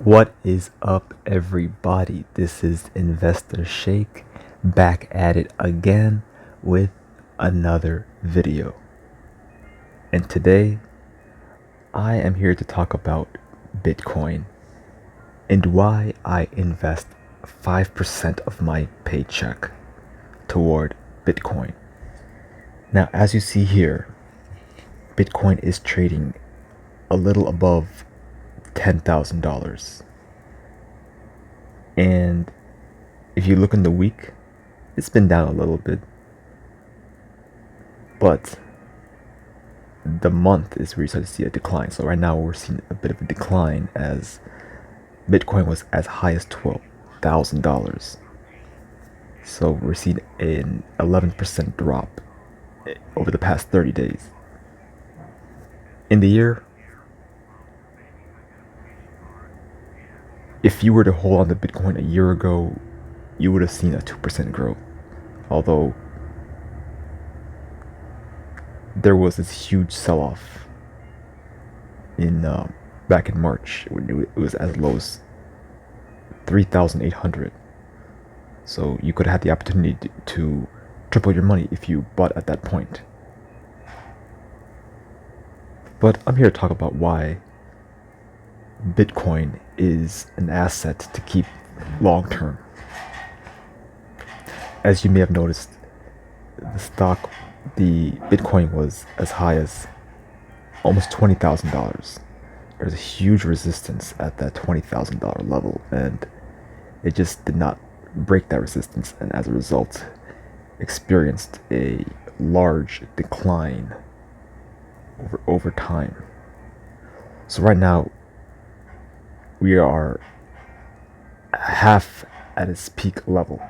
What is up, everybody? This is Investor Sheikh back at it again with another video. And today, I am here to talk about Bitcoin and why I invest 5% of my paycheck toward Bitcoin. Now, as you see here, Bitcoin is trading a little above $10,000. And if you look in the week, it's been down a little bit. But the month is where you start to see a decline. So right now we're seeing a bit of a decline as Bitcoin was as high as $12,000. So we're seeing an 11% drop over the past 30 days. In the year, if you were to hold on to Bitcoin a year ago, you would have seen a 2% growth. Although there was this huge sell-off in back in March when it was as low as 3,800. So you could have had the opportunity to triple your money if you bought at that point. But I'm here to talk about why Bitcoin is an asset to keep long term. As you may have noticed, the Bitcoin was as high as almost $20,000. There's a huge resistance at that $20,000 level, and it just did not break that resistance, and as a result, experienced a large decline over time. So right now, we are half at its peak level.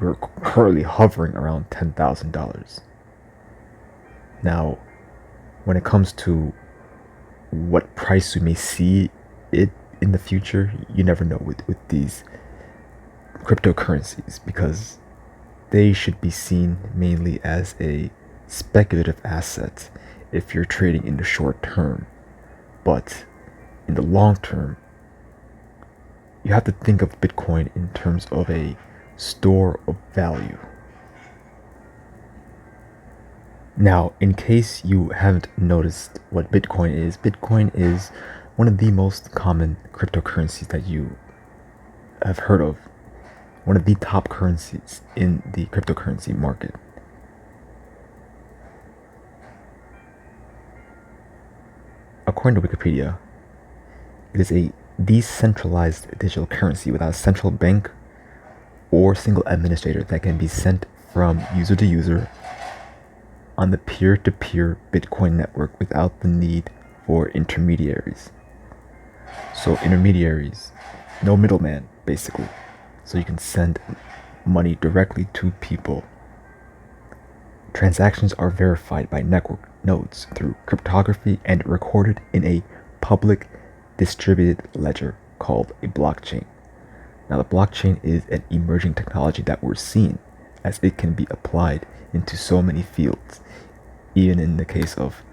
We're currently hovering around $10,000. Now, when it comes to what price we may see it in the future, you never know with these cryptocurrencies, because they should be seen mainly as a speculative asset if you're trading in the short term. But in the long term, you have to think of Bitcoin in terms of a store of value. Now, in case you haven't noticed what Bitcoin is one of the most common cryptocurrencies that you have heard of, one of the top currencies in the cryptocurrency market. According to Wikipedia, it is a decentralized digital currency without a central bank or single administrator that can be sent from user to user on the peer-to-peer Bitcoin network without the need for intermediaries. So intermediaries, no middleman, basically. So you can send money directly to people. Transactions are verified by network nodes through cryptography and recorded in a public distributed ledger called a blockchain. Now, the blockchain is an emerging technology that we're seeing, as it can be applied into so many fields, even in the case of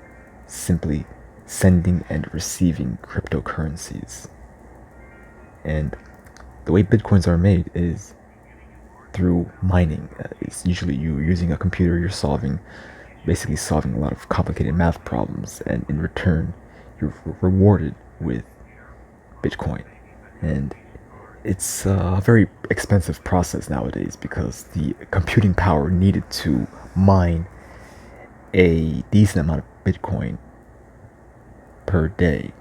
simply sending and receiving cryptocurrencies. And the way Bitcoins are made is through mining. It's usually you're using a computer, you're basically solving a lot of complicated math problems, and in return, you're rewarded with Bitcoin. And it's a very expensive process nowadays because the computing power needed to mine a decent amount of Bitcoin per day,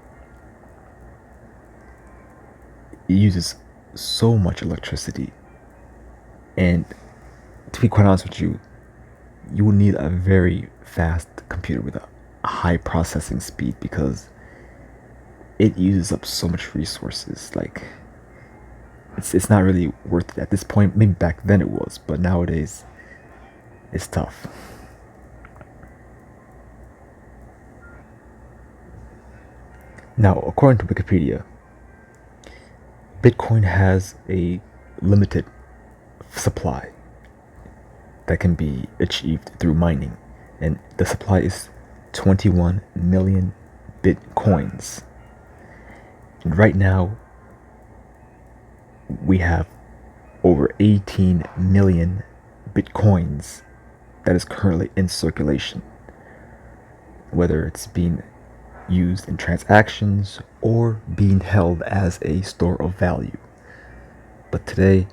it uses so much electricity. And to be quite honest with you, you will need a very fast computer with a high processing speed, because it uses up so much resources. Like, it's not really worth it at this point. Maybe back then it was, but nowadays it's tough. Now, according to Wikipedia, Bitcoin has a limited supply that can be achieved through mining, and the supply is 21 million Bitcoins. And right now, we have over 18 million bitcoins that is currently in circulation, whether it's being used in transactions or being held as a store of value. But today,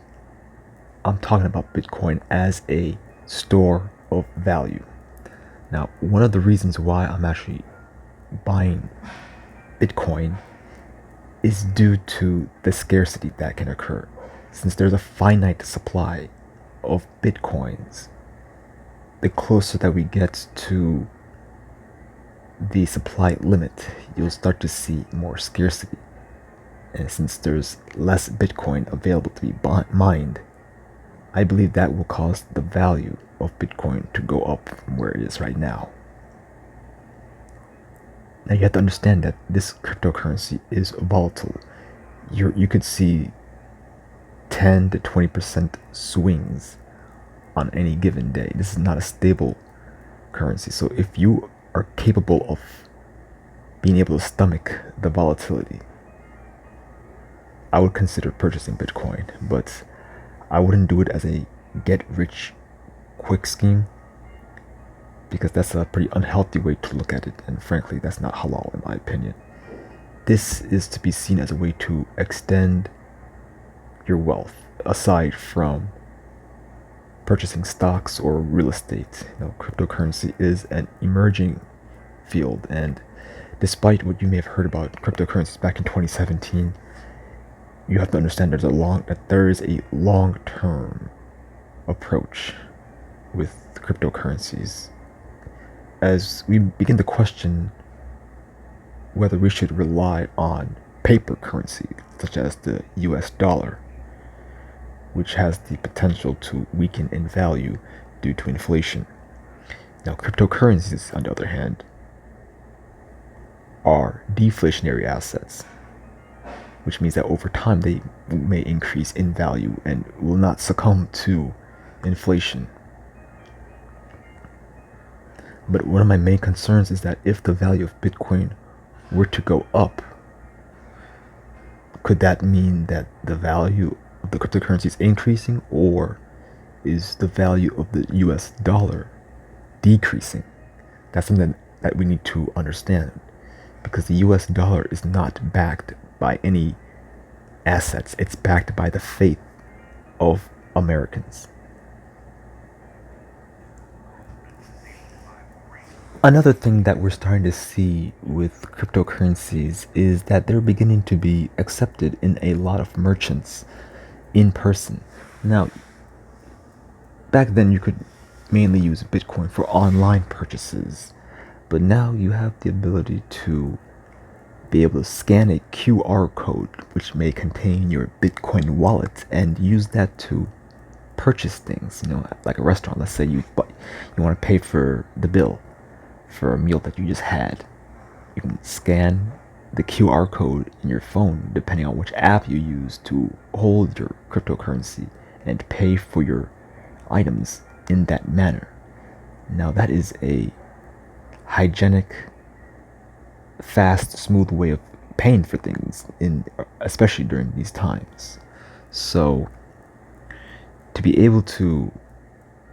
I'm talking about Bitcoin as a store of value. Now, one of the reasons why I'm actually buying Bitcoin is due to the scarcity that can occur. Since there's a finite supply of Bitcoins, the closer that we get to the supply limit, you'll start to see more scarcity. And since there's less Bitcoin available to be mined, I believe that will cause the value of Bitcoin to go up from where it is right now. Now you have to understand that this cryptocurrency is volatile. You could see 10 to 20% swings on any given day. This is not a stable currency. So if you are capable of being able to stomach the volatility, I would consider purchasing Bitcoin, but I wouldn't do it as a get rich quick scheme, because that's a pretty unhealthy way to look at it, and frankly, that's not halal in my opinion. This is to be seen as a way to extend your wealth aside from purchasing stocks or real estate. Cryptocurrency is an emerging field, and despite what you may have heard about cryptocurrencies back in 2017, you have to understand that there is a long-term approach with cryptocurrencies. As we begin to question whether we should rely on paper currency, such as the US dollar, which has the potential to weaken in value due to inflation. Now, cryptocurrencies, on the other hand, are deflationary assets, which means that over time they may increase in value and will not succumb to inflation. But one of my main concerns is that if the value of Bitcoin were to go up, could that mean that the value of the cryptocurrency is increasing, or is the value of the US dollar decreasing? That's something that we need to understand, because the US dollar is not backed by any assets. It's backed by the faith of Americans. Another thing that we're starting to see with cryptocurrencies is that they're beginning to be accepted in a lot of merchants in person. Now, back then you could mainly use Bitcoin for online purchases, but now you have the ability to be able to scan a QR code which may contain your Bitcoin wallet and use that to purchase things, like a restaurant. Let's say you want to pay for the bill for a meal that you just had. You can scan the QR code in your phone, depending on which app you use, to hold your cryptocurrency and pay for your items in that manner. Now that is a hygienic, fast, smooth way of paying for things, especially during these times. So to be able to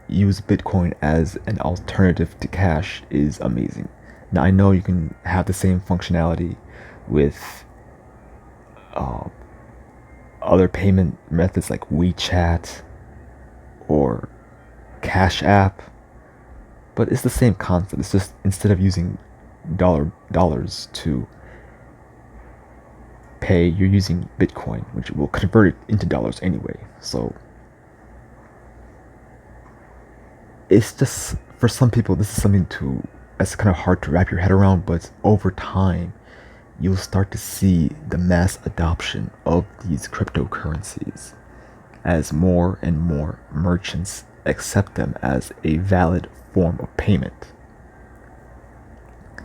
use Bitcoin as an alternative to cash is amazing. Now I know you can have the same functionality with other payment methods like WeChat or Cash App, but it's the same concept. It's just instead of using dollars to pay, you're using Bitcoin, which will convert it into dollars anyway. So it's just, for some people, this is something that's kind of hard to wrap your head around, but over time you'll start to see the mass adoption of these cryptocurrencies as more and more merchants accept them as a valid form of payment.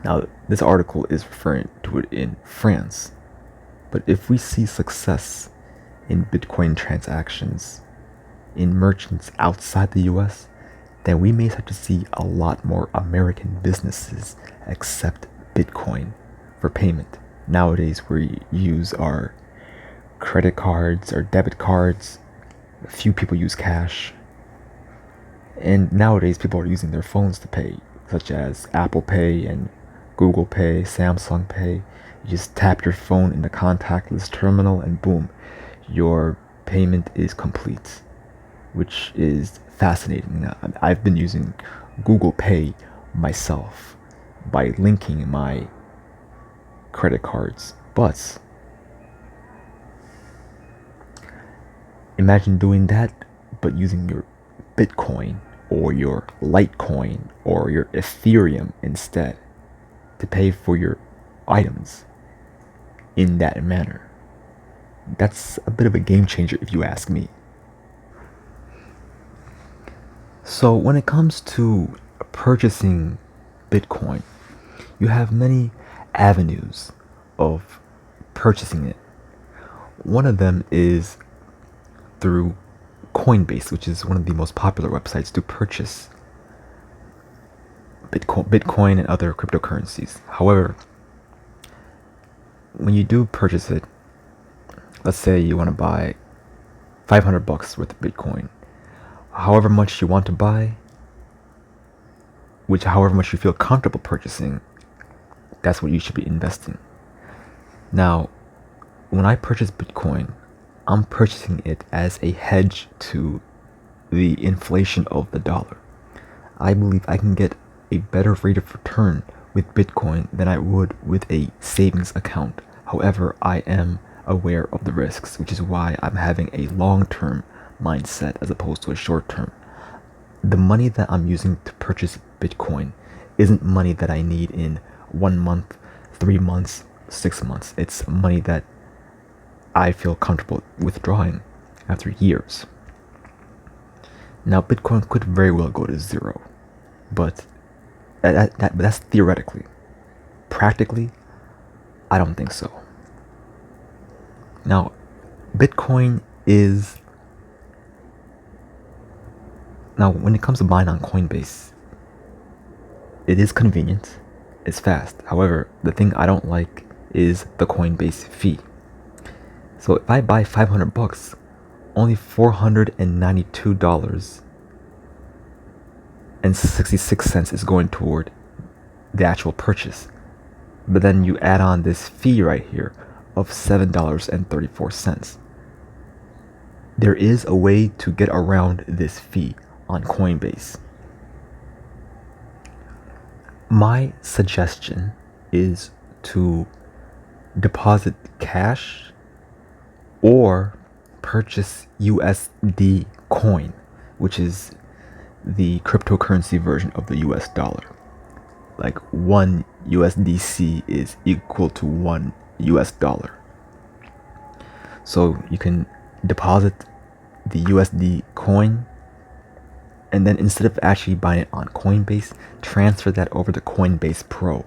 Now, this article is referring to it in France, but if we see success in Bitcoin transactions in merchants outside the US, then we may start to see a lot more American businesses accept Bitcoin for payment. nowadays we use our credit cards or debit cards. A few people use cash. And nowadays people are using their phones to pay, such as Apple Pay and Google Pay, Samsung Pay. You just tap your phone in the contactless terminal and boom, your payment is complete, which is fascinating. Now, I've been using Google Pay myself by linking my credit cards, but imagine doing that but using your Bitcoin or your Litecoin or your Ethereum instead to pay for your items in that manner. That's a bit of a game changer if you ask me. So when it comes to purchasing Bitcoin, you have many avenues of purchasing it. One of them is through Coinbase, which is one of the most popular websites to purchase Bitcoin and other cryptocurrencies. However, when you do purchase it, let's say you want to buy $500 worth of Bitcoin, however much you want to buy, however much you feel comfortable purchasing, that's what you should be investing. Now, when I purchase Bitcoin, I'm purchasing it as a hedge to the inflation of the dollar. I believe I can get a better rate of return with Bitcoin than I would with a savings account. However, I am aware of the risks, which is why I'm having a long-term mindset as opposed to a short-term. The money that I'm using to purchase Bitcoin isn't money that I need in 1 month, 3 months, 6 months. It's money that I feel comfortable withdrawing after years. Now, Bitcoin could very well go to zero, but that's theoretically. Practically, I don't think so. Now, Bitcoin is... Now, when it comes to buying on Coinbase, it is convenient, it's fast. However, the thing I don't like is the Coinbase fee. So if I buy $500, only $492.66 is going toward the actual purchase. But then you add on this fee right here of $7.34. There is a way to get around this fee on Coinbase. My suggestion is to deposit cash or purchase USD coin, which is the cryptocurrency version of the US dollar. Like 1 USDC is equal to 1 US dollar. So you can deposit the USD coin, and then instead of actually buying it on Coinbase, transfer that over to Coinbase Pro.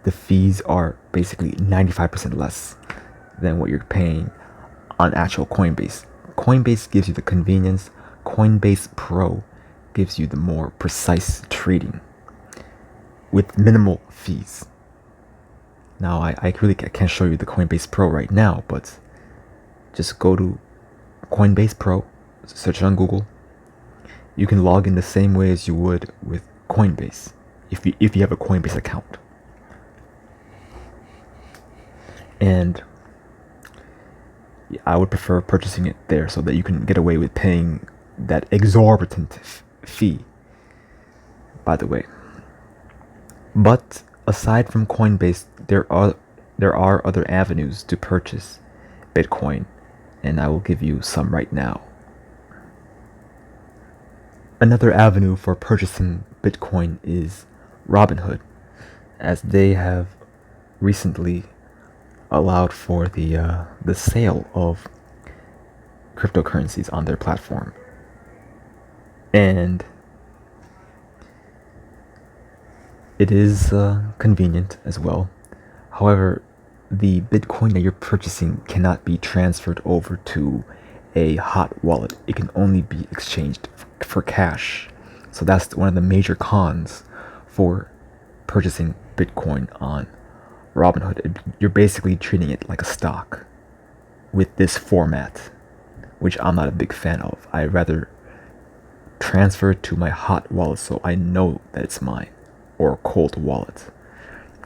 The fees are basically 95% less than what you're paying on actual Coinbase. Coinbase gives you the convenience. Coinbase Pro gives you the more precise trading with minimal fees. Now, I really can't show you the Coinbase Pro right now, but just go to Coinbase Pro, search it on Google. You can log in the same way as you would with Coinbase if you have a Coinbase account. And I would prefer purchasing it there so that you can get away with paying that exorbitant fee, by the way. But aside from Coinbase, there are other avenues to purchase Bitcoin, and I will give you some right now. Another avenue for purchasing Bitcoin is Robinhood, as they have recently allowed for the sale of cryptocurrencies on their platform. And it is convenient as well. However, the Bitcoin that you're purchasing cannot be transferred over to a hot wallet. It can only be exchanged for cash. So that's one of the major cons for purchasing Bitcoin on Robinhood, you're basically treating it like a stock with this format, which I'm not a big fan of. I'd rather transfer it to my hot wallet so I know that it's mine, or a cold wallet,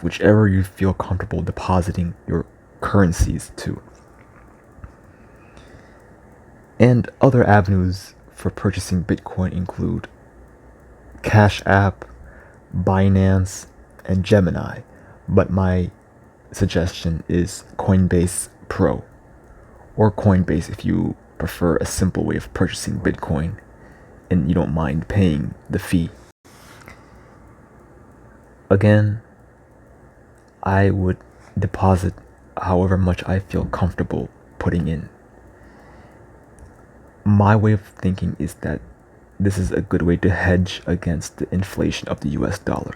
whichever you feel comfortable depositing your currencies to. And other avenues for purchasing Bitcoin include Cash App, Binance, and Gemini, but my suggestion is Coinbase Pro, or Coinbase if you prefer a simple way of purchasing Bitcoin and you don't mind paying the fee. Again, I would deposit however much I feel comfortable putting in. My way of thinking is that this is a good way to hedge against the inflation of the US dollar.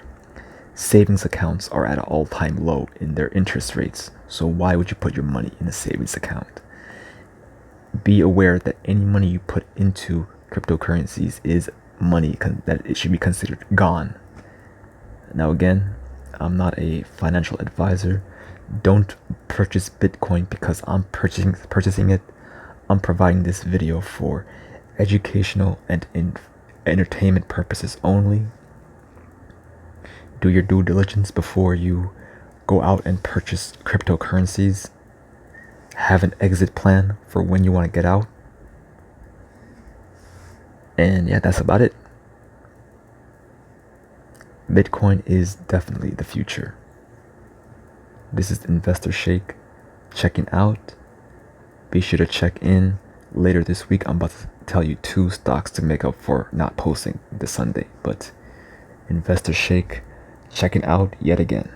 Savings accounts are at an all-time low in their interest rates, so why would you put your money in a savings account? Be aware that any money you put into cryptocurrencies is money that it should be considered gone. Now again, I'm not a financial advisor. Don't purchase Bitcoin because I'm purchasing it. I'm providing this video for educational and entertainment purposes only. Do your due diligence before you go out and purchase cryptocurrencies. Have an exit plan for when you want to get out. And yeah, that's about it. Bitcoin is definitely the future. This is Investor Sheikh checking out. Be sure to check in later this week. I'm about to tell you 2 stocks to make up for not posting this Sunday. But Investor Sheikh checking out yet again.